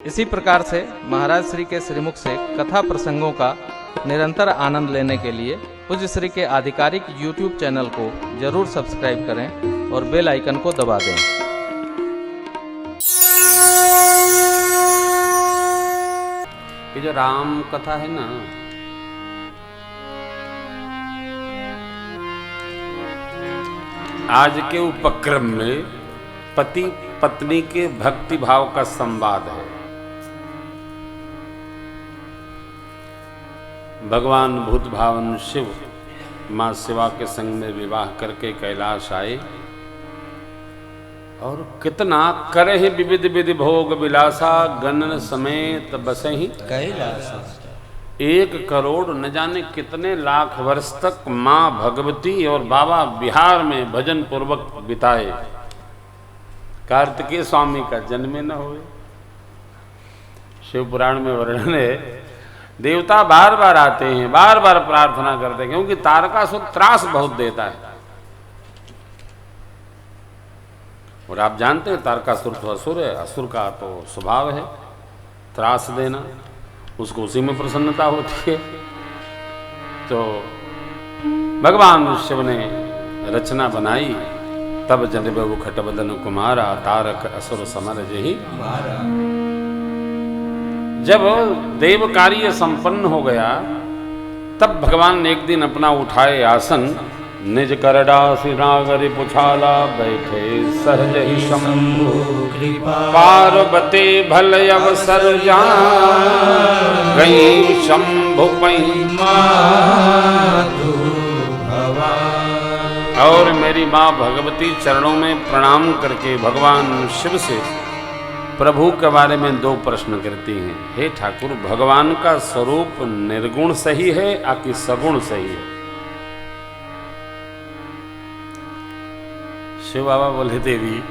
इसी प्रकार से महाराज श्री के श्रीमुख से कथा प्रसंगों का निरंतर आनंद लेने के लिए पूज्य श्री के आधिकारिक YouTube चैनल को जरूर सब्सक्राइब करें और बेल आइकन को दबा दें। ये जो राम कथा है ना, आज के उपक्रम में पति पत्नी के भक्ति भाव का संवाद है। भगवान भूत भावन शिव मां शिवा के संग में विवाह करके कैलाश आए और कितना करे विविध विधि भोग विलासा, गणन समेत बसहि कैलासा। 1 करोड़ न जाने कितने लाख वर्ष तक मां भगवती और बाबा बिहार में भजन पूर्वक बिताए। कार्तिकेय स्वामी का जन्म न हुए। शिव पुराण में वर्णन है, देवता बार बार आते हैं, बार बार प्रार्थना करते हैं, क्योंकि तारकासुर त्रास बहुत देता है। और आप जानते हैं तारकासुर तो असुर है, असुर का तो स्वभाव है त्रास देना, उसको उसी में प्रसन्नता होती है। तो भगवान शिव ने रचना बनाई, तब जनिबहु खटबदन कुमारा, तारक असुर समर जेहि मारा। जब देव कार्य संपन्न हो गया, तब भगवान ने एक दिन अपना उठाए आसन, निज करडासी नागरि पुछाला, बैठे सहज ही शंभु कृपा, पार्वती भल अवसर जान, गई शंभु पई मातु भवान। और मेरी माँ भगवती चरणों में प्रणाम करके भगवान शिव से प्रभु के बारे में 2 प्रश्न करती हैं। हे ठाकुर, भगवान का स्वरूप निर्गुण सही है या कि सगुण सही है? शिव बाबा बोले, देवी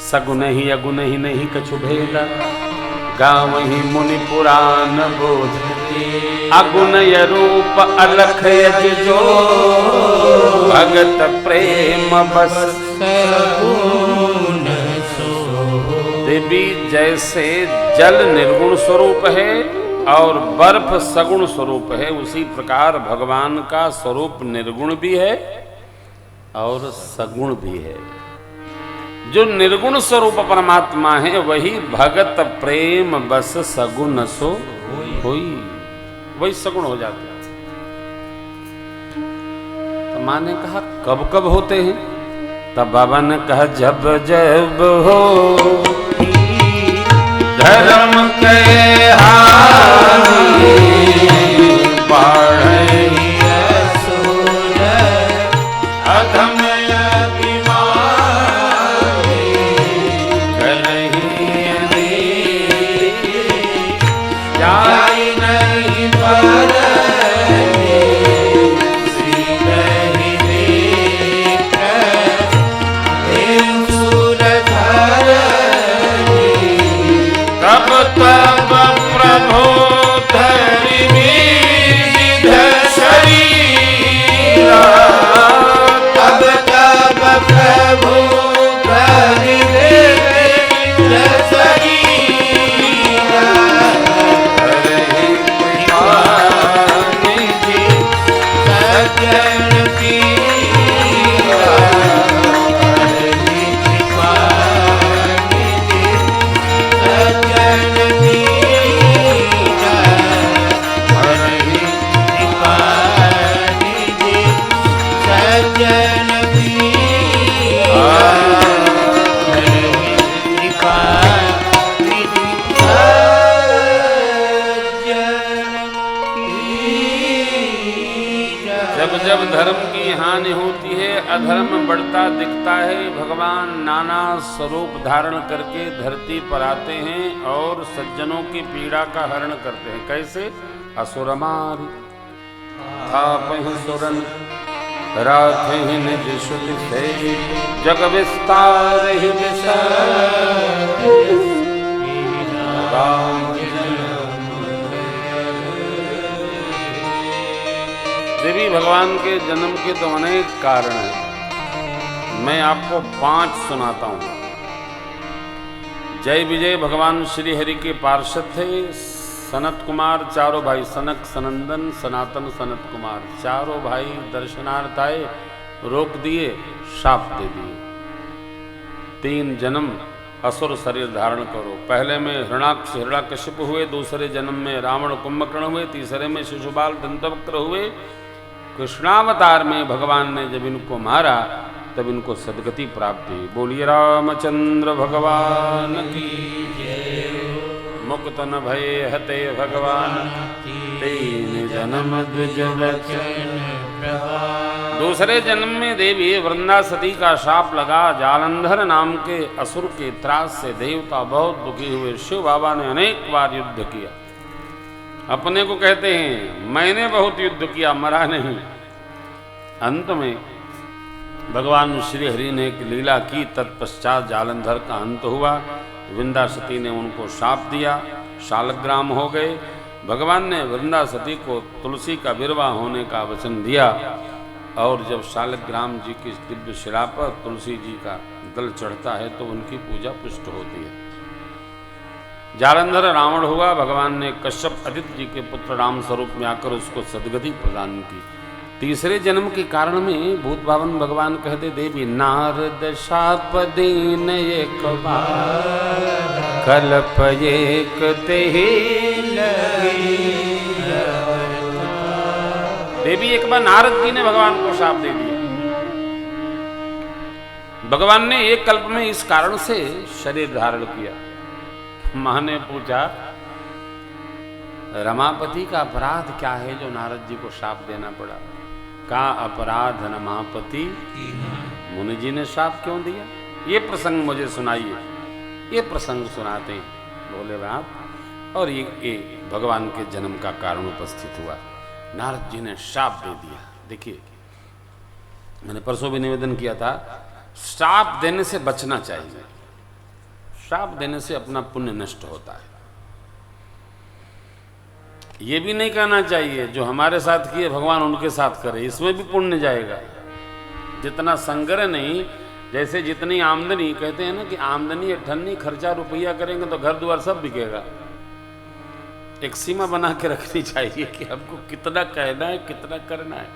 सगुण ही अगुण ही नहीं कछु भेदा, गाँव ही मुनि पुराण बोधते, अगुण य रूप अलख जो, भगत प्रेम बस सगुण सो। देवी, जैसे जल निर्गुण स्वरूप है और बर्फ सगुण स्वरूप है, उसी प्रकार भगवान का स्वरूप निर्गुण भी है और सगुण भी है। जो निर्गुण स्वरूप परमात्मा है वही भगत प्रेम बस सगुण सो होई, वही सगुण हो जाते हैं। तो माँ ने कहा कब कब होते हैं? तब बाबा ने कहा जब जब हो धर्म के हानि, बढ़े असुर अधम अधर्म बढ़ता दिखता है, भगवान नाना स्वरूप धारण करके धरती पर आते हैं और सज्जनों की पीड़ा का हरण करते हैं। कैसे? असुर मार थापहि सुरन, राखहि निज सुति से, जग विस्तार ही देवी, भगवान के जन्म के तो अनेक कारण हैं, मैं आपको 5 सुनाता हूं। जय विजय भगवान श्री हरि के पार्षद थे सनत कुमार, चारों भाई सनक, सनंदन, सनातन, सनत कुमार, चारों भाई दर्शनार्थ आए, रोक दिए, शाप दे दिए। 3 जन्म असुर शरीर धारण करो। पहले में हिरण्याकश्यप हुए, दूसरे जन्म में रावण कुंभकर्ण हुए, तीसरे में शिशुपाल दंतवक्र हुए। कृष्णावतार में भगवान ने जब इनको मारा तब इनको सदगति प्राप्त हुई। बोलिए रामचंद्र भगवान की जय। मुक्त न भय हते भगवान 3 जन्म द्विज वचन। दूसरे जन्म में देवी वृंदासती का शाप लगा। जालंधर नाम के असुर के त्रास से देवता बहुत दुखी हुए। शिव बाबा ने अनेक बार युद्ध किया। अपने को कहते हैं मैंने बहुत युद्ध किया, मरा नहीं। अंत में भगवान श्री हरि ने एक लीला की, तत्पश्चात जालंधर का अंत हुआ। वृंदासती ने उनको शाप दिया, शालग्राम हो गए। भगवान ने वृंदासती को तुलसी का विरवा होने का वचन दिया और जब शालग्राम जी की दिव्य शिला पर तुलसी जी का दल चढ़ता है तो उनकी पूजा पुष्ट होती है। जालंधर रावण हुआ। भगवान ने कश्यप आदित्य जी के पुत्र राम स्वरूप में आकर उसको सदगति प्रदान की। तीसरे जन्म के कारण में भूत भावन भगवान कहते देवी नारद शाप दीन एक बार कल्प एक तेहि लगी। देवी एक बार नारद जी ने भगवान को शाप दे दिया। भगवान ने एक कल्प में इस कारण से शरीर धारण किया। मां ने पूछा रमापति का अपराध क्या है जो नारद जी को शाप देना पड़ा? का अपराध रमापति मुनि जी ने शाप क्यों दिया? ये प्रसंग मुझे सुनाइए। ये प्रसंग सुनाते हैं बोले बाप। और ये भगवान के जन्म का कारण उपस्थित हुआ। नारद जी ने शाप दे दिया। देखिए मैंने परसों भी निवेदन किया था, शाप देने से बचना चाहिए। शाप देने से अपना पुण्य नष्ट होता है। ये भी नहीं कहना चाहिए जो हमारे साथ किए भगवान उनके साथ करे, इसमें भी पुण्य जाएगा। जितना संग्रह नहीं, जैसे जितनी आमदनी, कहते हैं ना कि आमदनी अठन्नी, खर्चा रुपया करेंगे तो घर द्वार सब बिकेगा। एक सीमा बना के रखनी चाहिए कि हमको कितना कहना है, कितना करना है।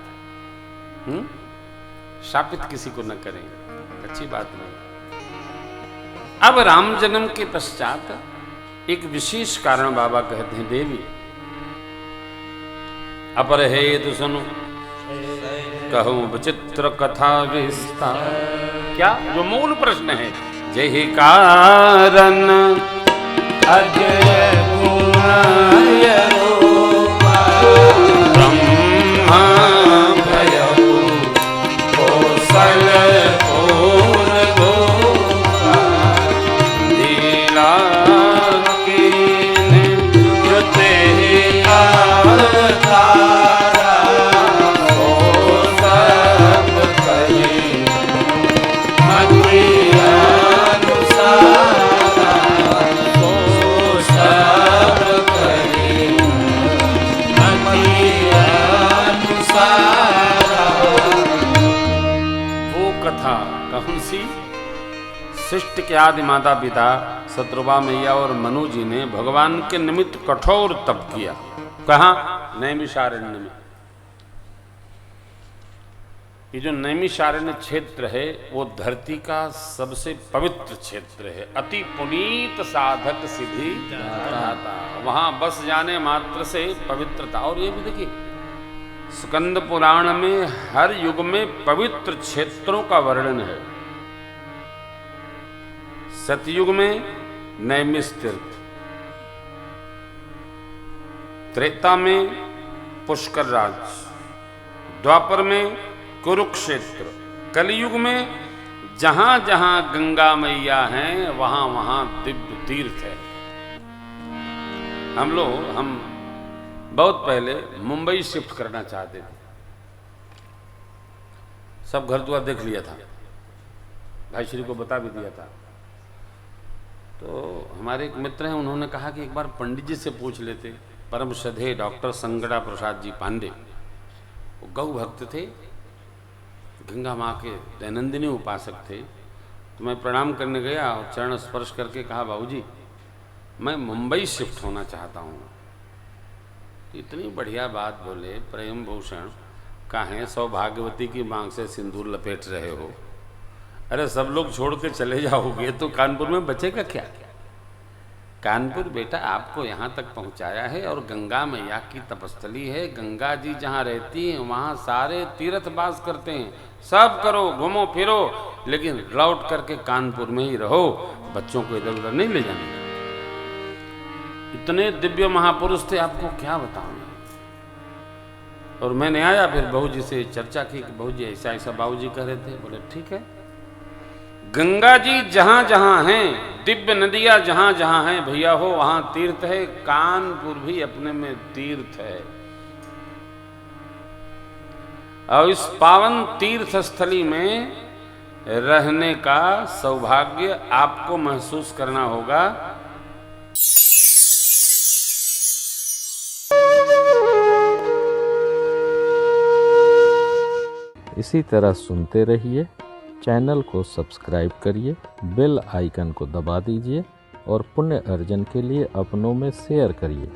शापित किसी को न करें, अच्छी बात नहीं। अब राम जन्म के पश्चात एक विशेष कारण बाबा कहते हैं देवी अपर हेतु सुनो कहूं विचित्र कथा विस्तार। क्या जो मूल प्रश्न है, जय कारण अजय गुणय रूपा ब्रह्मा भयउ कौशल पूर्ण गोपा लीला कीन कृते शिष्ट के आदि माता पिता शत्रुपा मैया और मनु जी ने भगवान के निमित्त कठोर तप किया। कहाँ? नैमिषारण्य में। ये जो नैमिषारण्य क्षेत्र है वो धरती का सबसे पवित्र क्षेत्र है। अति पुनीत साधक सिद्धि दाता, वहां बस जाने मात्र से पवित्रता। और ये भी देखिए स्कंद पुराण में हर युग में पवित्र क्षेत्रों का वर्णन है। सतयुग में नैमिष तीर्थ, त्रेता में पुष्कर राज, द्वापर में कुरुक्षेत्र, कलयुग में जहां जहां गंगा मैया हैं वहां वहां दिव्य तीर्थ है। हम बहुत पहले मुंबई शिफ्ट करना चाहते थे। सब घर द्वार देख लिया था, भाई श्री को बता भी दिया था। तो हमारे एक मित्र हैं, उन्होंने कहा कि एक बार पंडित जी से पूछ लेते। परम श्रद्धेय डॉक्टर संगड़ा प्रसाद जी पांडे, वो गौ भक्त थे, गंगा माँ के दैनंदिनी उपासक थे। तो मैं प्रणाम करने गया और चरण स्पर्श करके कहा, बाबूजी मैं मुंबई शिफ्ट होना चाहता हूँ। इतनी बढ़िया बात बोले, प्रेम भूषण काहे सौभाग्यवती की मांग से सिंदूर लपेट रहे हो? अरे सब लोग छोड़ के चले जाओगे तो कानपुर में बचेगा क्या? कानपुर बेटा आपको यहाँ तक पहुँचाया है और गंगा मैया की तपस्थली है। गंगा जी जहाँ रहती हैं वहाँ सारे तीर्थ वास करते हैं। सब करो, घूमो फिरो, लेकिन लौट करके कानपुर में ही रहो। बच्चों को इधर उधर नहीं ले जाने। इतने दिव्य महापुरुष थे, आपको क्या बताऊं। और मैंने आया, फिर बहू जी से चर्चा की कि बहू जी ऐसा ऐसा बाबू जी कह रहे थे। बोले ठीक है, गंगा जी जहां जहां हैं, दिव्य नदियां जहां जहां हैं भैया हो, वहां तीर्थ है। कानपुर भी अपने में तीर्थ है। और इस पावन तीर्थ स्थली में रहने का सौभाग्य आपको महसूस करना होगा। इसी तरह सुनते रहिए, चैनल को सब्सक्राइब करिए, बेल आइकन को दबा दीजिए और पुण्य अर्जन के लिए अपनों में शेयर करिए।